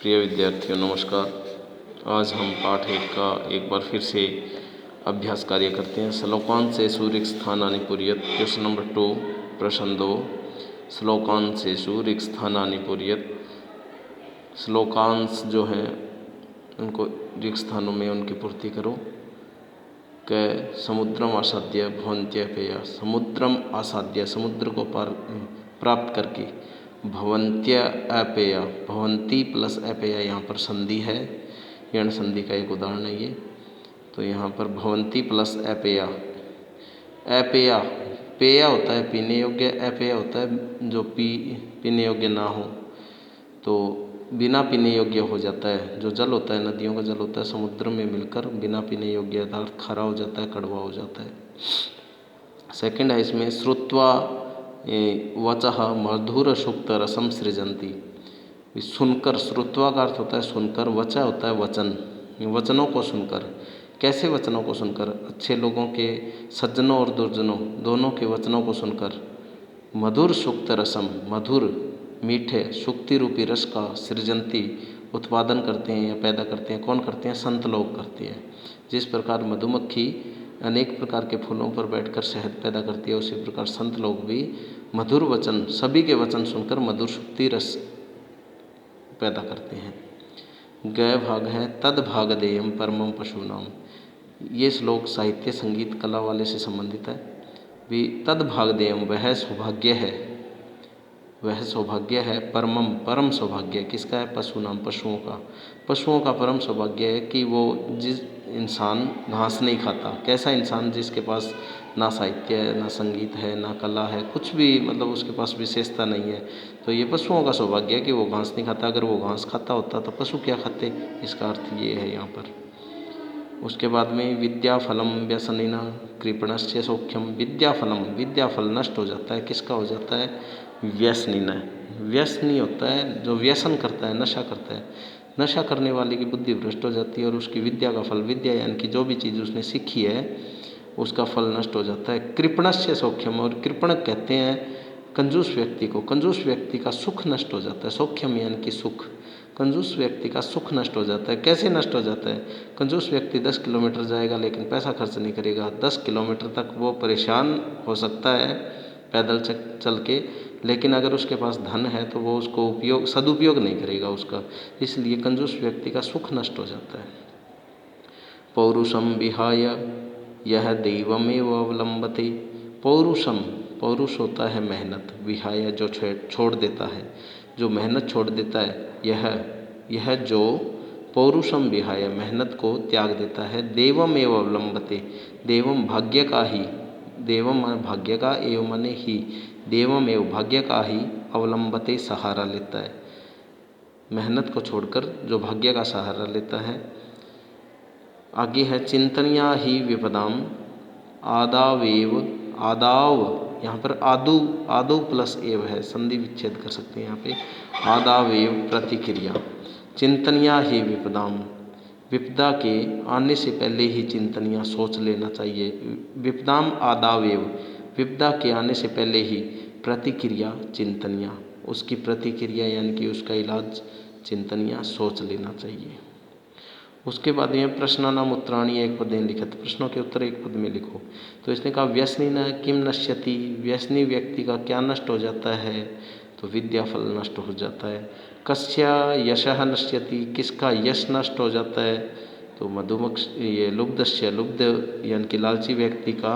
प्रिय विद्यार्थियों नमस्कार। आज हम पाठ 1 का एक बार फिर से अभ्यास कार्य करते हैं। श्लोकांशेषु रिक्स्थानानि पूरयेत्। क्वेश्चन नंबर 2 प्रश्न 2। श्लोकांशेषु रिक्स्थानानि पूरयेत्। श्लोकांश जो हैं उनको रिक्स्थानों में उनकी पूर्ति करो। क समुद्रम आसाद्य भवन्त्यपेय। समुद्रम आसाद्य समुद्र को प्राप्त करके भवन्त्य अपेय भवंती प्लस अपेय यहाँ पर संधि है, यण संधि का एक उदाहरण है ये। तो यहाँ पर भवंती प्लस अपेय। अपेय पेय होता है पीने योग्य, अपेय होता है जो पीने योग्य ना हो, तो बिना पीने योग्य हो जाता है। जो जल होता है नदियों का जल होता है समुद्र में मिलकर बिना पीने योग्य अर्थात खरा हो जाता है, कड़वा हो जाता है। सेकंड है इसमें श्रुत्वा वचः मधुर सुक्त रसम सृजंती। सुनकर, श्रुत्वा का अर्थ होता है सुनकर, वचा होता है वचन, वचनों को सुनकर। कैसे वचनों को सुनकर? अच्छे लोगों के, सज्जनों और दुर्जनों दोनों के वचनों को सुनकर। मधुर सुक्त रसम, मधुर मीठे सुक्ति रूपी रस का सृजंती उत्पादन करते हैं या पैदा करते हैं। कौन करते हैं? संत लोग करते हैं। जिस प्रकार मधुमक्खी अनेक प्रकार के फूलों पर बैठकर शहद पैदा करती है, उसी प्रकार संत लोग भी मधुर वचन, सभी के वचन सुनकर मधुर सुक्ति रस पैदा करते हैं। गय भाग है तद भाग देयम परमम पशुनाम। ये श्लोक साहित्य संगीत कला वाले से संबंधित है। भी तद भाग देयम वह सौभाग्य है, वह सौभाग्य है परमम परम सौभाग्य किसका है? पशुनाम पशुओं का। पशुओं का परम सौभाग्य है कि वो जिस इंसान घास नहीं खाता। कैसा इंसान? जिसके पास ना साहित्य है, ना संगीत है, ना कला है, कुछ भी मतलब उसके पास विशेषता नहीं है। तो ये पशुओं का सौभाग्य है कि वो घास नहीं खाता। अगर वो घास खाता होता तो पशु क्या खाते? इसका अर्थ ये है यहाँ पर। उसके बाद में विद्या फलम व्यसनिना कृपणस्य सौख्यम। विद्या फलम, विद्या फल नष्ट हो जाता है। किसका हो जाता है? व्यसनिना। व्यसनी होता है जो व्यसन करता है, नशा करता है। नशा करने वाले की बुद्धि भ्रष्ट हो जाती है और उसकी विद्या का फल, विद्या यानी कि जो भी चीज़ उसने सीखी है उसका फल नष्ट हो जाता है। कृपणस्य सौख्यम, और कृपण कहते हैं कंजूस व्यक्ति को। कंजूस व्यक्ति का सुख नष्ट हो जाता है। सौख्यम यानी कि सुख। कंजूस व्यक्ति का सुख नष्ट हो जाता है। कैसे नष्ट हो जाता है? कंजूस व्यक्ति 10 किलोमीटर जाएगा लेकिन पैसा खर्च नहीं करेगा। 10 किलोमीटर तक वो परेशान हो सकता है पैदल चल के, लेकिन अगर उसके पास धन है तो वो उसको सदुपयोग नहीं करेगा उसका। इसलिए कंजूस व्यक्ति का सुख नष्ट हो जाता है। पौरुषम विहाय यह दैवमेव अवलंबते। पौरुषम, पौरुष होता है मेहनत, विहाय जो छोड़ देता है, जो मेहनत छोड़ देता है। यह जो पौरुषम विहाय मेहनत को त्याग देता है। देवमेव अवलंबते, देवम भाग्य का ही, देवम भाग्य का, एवं माने ही, देवमेव भाग्य का ही, अवलंबते सहारा लेता है। मेहनत को छोड़कर जो भाग्य का सहारा लेता है। आगे है चिंतनिया ही विपदाम आदावेव। आदाव यहाँ पर आदु प्लस एव है, संधि विच्छेद कर सकते हैं यहाँ पे। आदावेव प्रतिक्रिया। चिंतनिया ही विपदाम, विपदा के आने से पहले ही चिंतनिया सोच लेना चाहिए। विपदाम आदावेव, विपदा के आने से पहले ही, प्रतिक्रिया चिंतनिया, उसकी प्रतिक्रिया यानी कि उसका इलाज चिंतनिया सोच लेना चाहिए। उसके बाद में प्रश्नानाम उत्तराणी एक पदेन लिखित। प्रश्नों के उत्तर एक पद में लिखो। तो इसने कहा व्यसनी न किम नश्यति, व्यसनी व्यक्ति का क्या नष्ट हो जाता है? तो विद्या फल नष्ट हो जाता है। कस्या यशः नश्यति, किसका यश नष्ट हो जाता है? तो ये लुब्धस्य, लुब्ध यानी कि लालची व्यक्ति का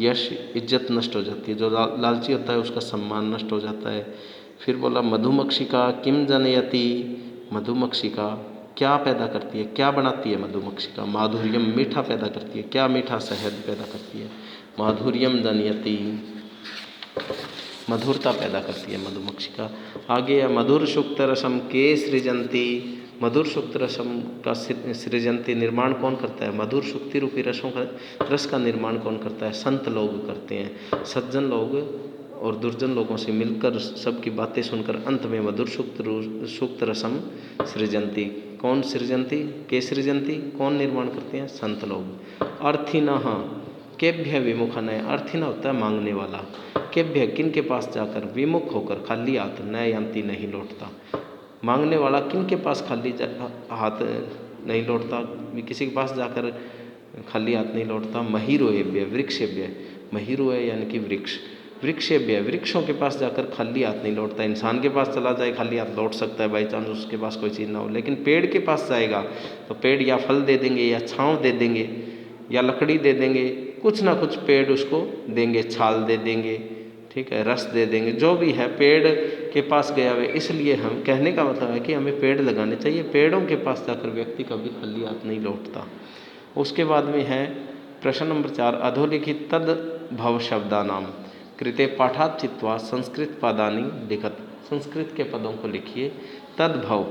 यश, इज्जत नष्ट हो जाती है। जो लालची होता है उसका सम्मान नष्ट हो जाता है। फिर बोला मधुमक्षिका किम जनयति, मधुमक्षिका क्या पैदा करती है, क्या बनाती है? मधुमक्षिका माधुर्यम, मीठा पैदा करती है। क्या? मीठा शहद पैदा करती है। माधुर्यम जनयति, मधुरता पैदा करती है मधुमक्षिका। आगे है मधुर सुक्त रसम के सृजंती। मधुर सुक्त रसम का सृजंती, निर्माण कौन करता है? मधुर सुक्ति रूपी रस का निर्माण कौन करता है? संत लोग करते हैं। सज्जन लोग और दुर्जन लोगों से मिलकर सबकी बातें सुनकर अंत में मधुर सुक्त रसम सृजंती। कौन सृजंती? के सृजंती, कौन निर्माण करते हैं? संत लोग। अर्थिनः केभ्य विमुख नय, अर्थिना होता है मांगने वाला। केभ्य किन के पास जाकर, विमुख होकर, खाली हाथ, न यंती नहीं लौटता। मांगने वाला किन के पास खाली हाथ नहीं लौटता, किसी के पास जाकर खाली हाथ नहीं लौटता। महीरोएभ्य वृक्षेभ्य, महीरो है यानी कि वृक्ष, वृक्षेभ्य वृक्षों के पास जाकर खाली हाथ नहीं लौटता। इंसान के पास चला जाए खाली हाथ लौट सकता है बाई चांस उसके पास कोई चीज़ ना हो, लेकिन पेड़ के पास जाएगा तो पेड़ या फल दे देंगे या छाँव दे देंगे या लकड़ी दे देंगे, कुछ ना कुछ पेड़ उसको देंगे, छाल दे देंगे, ठीक है, रस दे देंगे, जो भी है पेड़ के पास गया हुआ। इसलिए हम कहने का मतलब है कि हमें पेड़ लगाने चाहिए, पेड़ों के पास जाकर व्यक्ति कभी खाली हाथ नहीं लौटता। उसके बाद में है प्रश्न नंबर 4, अधोलिखित तद भव शब्दानाम कृते पाठात् चित्वा संस्कृत पदानि लिखत। संस्कृत के पदों को लिखिए तद्भव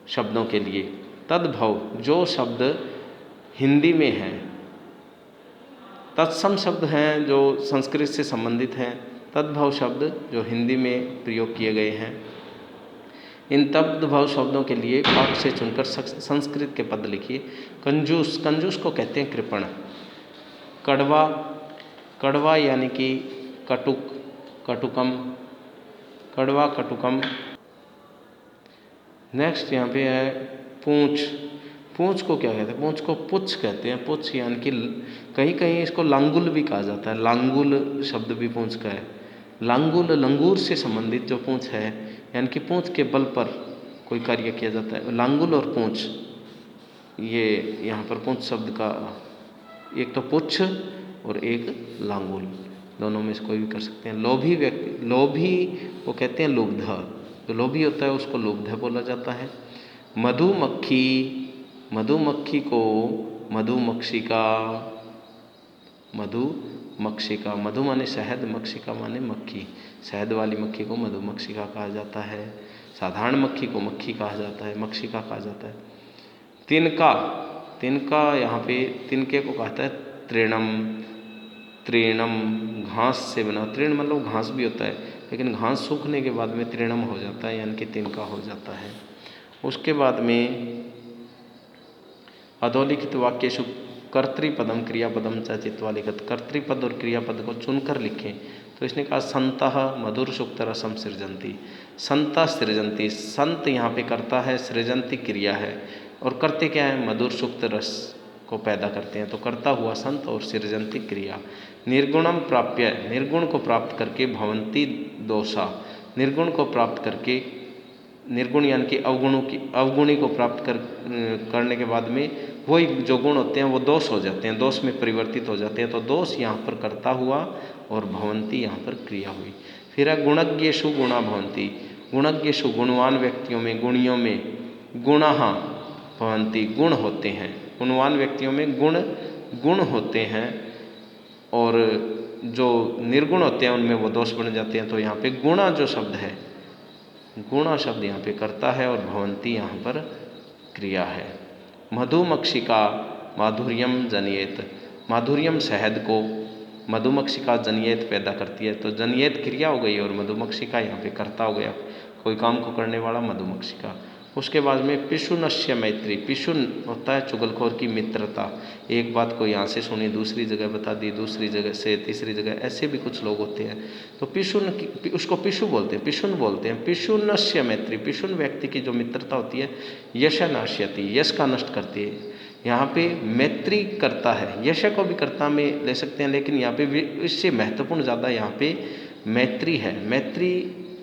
शब्दों के लिए। तद्भव जो शब्द हिंदी में है, तत्सम शब्द हैं जो संस्कृत से संबंधित हैं, तद्भव शब्द जो हिंदी में प्रयोग किए गए हैं। इन तद्भव शब्दों के लिए पाठ से चुनकर संस्कृत के पद लिखिए। कंजूस, कंजूस को कहते हैं कृपण। कड़वा, कड़वा यानी कि कटुक, कटुकम, कड़वा कटुकम। नेक्स्ट यहाँ पे है पूंछ। पूंछ को क्या कहते हैं? पूंछ को पुच्छ कहते हैं। पुच्छ यानी कि कहीं कहीं इसको लांगुल भी कहा जाता है, लांगुल शब्द भी पूंछ का है। लांगुल लंगूर से संबंधित जो पूंछ है, यानी कि पूंछ के बल पर कोई कार्य किया जाता है। लांगुल और पूंछ, ये यहाँ पर पूंछ शब्द का एक तो पुच्छ और एक लांगुल, दोनों में से कोई भी कर सकते हैं। लोभी व्यक्ति, लोभी वो कहते हैं लुब्ध, जो लोभी होता है उसको लुब्ध बोला जाता है। मधुमक्खी, मधुमक्खी को मधुमक्षिका, मधुमक्षिका, मधु माने शहद, मक्षिका माने मक्खी, शहद वाली मक्खी को मधुमक्षिका कहा जाता है। साधारण मक्खी को मक्खी कहा जाता है, मक्षिका कहा जाता है। तिनका, तिनका यहाँ पे तिनके को कहता है तृणम, तृणम घास से बना, तृण मतलब घास भी होता है, लेकिन घास सूखने के बाद में तृणम हो जाता है, यानी कि तिनका हो जाता है। उसके बाद में अधोलिखित वाक्येषु कर्तृपदम क्रियापदम च चित्वा लिखत। कर्तृपद और क्रियापद को चुनकर लिखें। तो इसने कहा संतः मधुर सुक्त रसम सृजंती। संता सृजंती, संत यहाँ पे करता है, सृजंती क्रिया है, और करते क्या है? मधुर सुक्त रस को पैदा करते हैं, तो करता हुआ संत और सृजंती क्रिया। निर्गुणम प्राप्य, निर्गुण को प्राप्त करके भवंती दोषा, निर्गुण को प्राप्त करके, निर्गुण यानी कि अवगुणों की, अवगुणी को प्राप्त करने के बाद में वही जो गुण होते हैं वो दोष हो जाते हैं, दोष में परिवर्तित हो जाते हैं। तो दोष यहाँ पर करता हुआ और भवंती यहाँ पर क्रिया हुई। फिर है गुणज्ञेषु गुणा भवंती। गुणज्ञेषु गुणवान व्यक्तियों में, गुणियों में, गुणः भवंती गुण होते हैं। गुणवान व्यक्तियों में गुण होते हैं, और जो निर्गुण होते हैं उनमें वो दोष बन जाते हैं। तो यहाँ पे गुणा जो शब्द है, गुणा शब्द यहाँ पे करता है और भवंती यहाँ पर क्रिया है। मधुमक्षिका माधुर्यम जनियेत, माधुर्यम शहद को, मधुमक्षिका जनियेत पैदा करती है, तो जनियेत क्रिया हो गई और मधुमक्षिका यहाँ पे कर्ता हो गया, कोई काम को करने वाला मधुमक्षिका। उसके बाद में पिशुनस्य मैत्री, पिशुन होता है चुगलखोर की मित्रता। एक बात को यहाँ से सुनी, दूसरी जगह बता दी, दूसरी जगह से तीसरी जगह, ऐसे भी कुछ लोग होते हैं। तो पिशुन, उसको पिशु बोलते हैं, पिशुन बोलते हैं। पिशुनस्य मैत्री, पिशुन व्यक्ति की जो मित्रता होती है, यश नाश्यति, यश का नष्ट करती है। यहाँ पे मैत्री करता है, यश को भी कर्ता में ले सकते हैं, लेकिन यहाँ पे इससे महत्वपूर्ण ज़्यादा यहाँ पे मैत्री है। मैत्री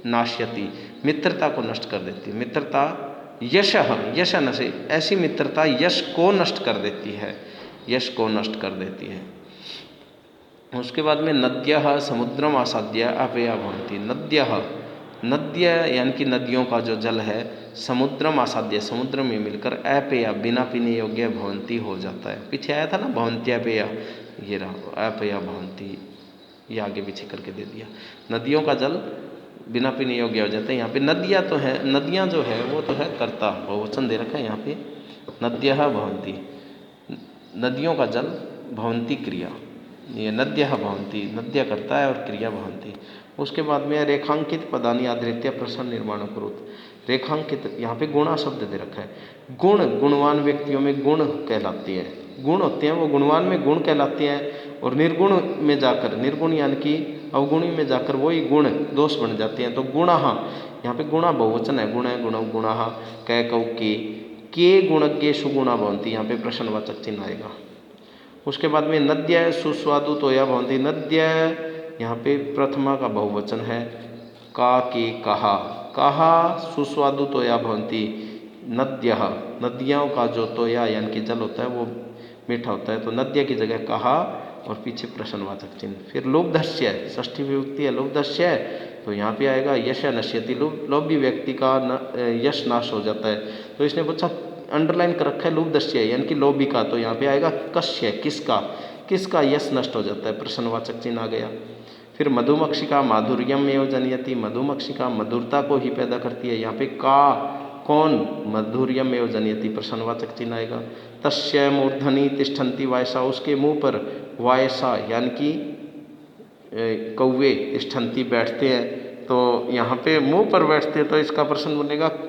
नाश्यति, मित्रता को नष्ट कर देती है। मित्रता यश, यश नशे, ऐसी मित्रता यश को नष्ट कर देती है, यश को नष्ट कर देती है। उसके बाद में नद्यः समुद्रम आसाद्य अपेया भवन्ति। नद्यः, नद्य यानी कि नदियों का जो जल है, समुद्रम आसाद्य समुद्र में मिलकर अपेया बिना पीने योग्य भवन्ति हो जाता है। पीछे आया था ना भवन्त्यपेया, ये रहा अपेया भवन्ति, ये आगे पीछे करके दे दिया। नदियों का जल बिना पीने योग्य हो जाता है। यहाँ पे नदियाँ तो है, नदियाँ जो है वो तो है कर्ता, बहुवचन दे रखा है यहाँ पे, नद्यः भवन्ति, नदियों का जल, भवन्ति क्रिया, ये नद्यः भवन्ति, नद्या करता है और क्रिया भवन्ति। उसके बाद में रेखांकित पदानि आधृत्य प्रश्न निर्माण करोत। रेखांकित, यहाँ पे गुणा शब्द दे रखा है। गुण, गुणवान व्यक्तियों में गुण कहलाती है, गुण होते हैं वो गुणवान में गुण कहलाते हैं, और निर्गुण में जाकर, निर्गुण यानी कि अवगुणी में जाकर वही गुण दोष बन जाते हैं। तो गुणः यहाँ पे गुणा बहुवचन है, गुण गुण गुणः, कै कौ के गुणज्ञेषु गुणा भवन्ति, यहाँ पे प्रश्नवाचक चिन्ह आएगा। उसके बाद में नद्य सुस्वादु तोया भवन्ति, नद्य यहाँ पे प्रथमा का बहुवचन है, का के कहा, कहा सुस्वादु तोया भवन्ति, नद्यः नदियों का जो तोया यानी कि जल होता है वो मीठा होता है, तो नद्य की जगह कहा और पीछे प्रश्नवाचक चिन्ह। फिर लोभधस्य, षष्ठी विभक्ति है, लोभधस्य, तो यहाँ पे आएगा यश नश्यति, लोभी व्यक्ति का यश नाश हो जाता है। तो इसने पूछा अंडरलाइन कर रखा है लोभधस्य यानी कि लोभी का, तो यहाँ पे आएगा कस्य, किसका, किसका यश नष्ट हो जाता है, प्रश्नवाचक चिन्ह आ गया। फिर मधुमक्षिका माधुर्यम एव जनयति, मधुमक्षिका मधुरता को ही पैदा करती है, यहाँ पे का कौन, मधुर्यम एव जनयति, प्रश्नवाचक चिन्ह आएगा। तस्य मूर्धनि तिष्ठन्ति वायसा, उसके मुंह पर वायसा यानी कि कौवे तिष्ठन्ति बैठते हैं, तो यहाँ पे मुंह पर बैठते हैं, तो इसका प्रश्न बनेगा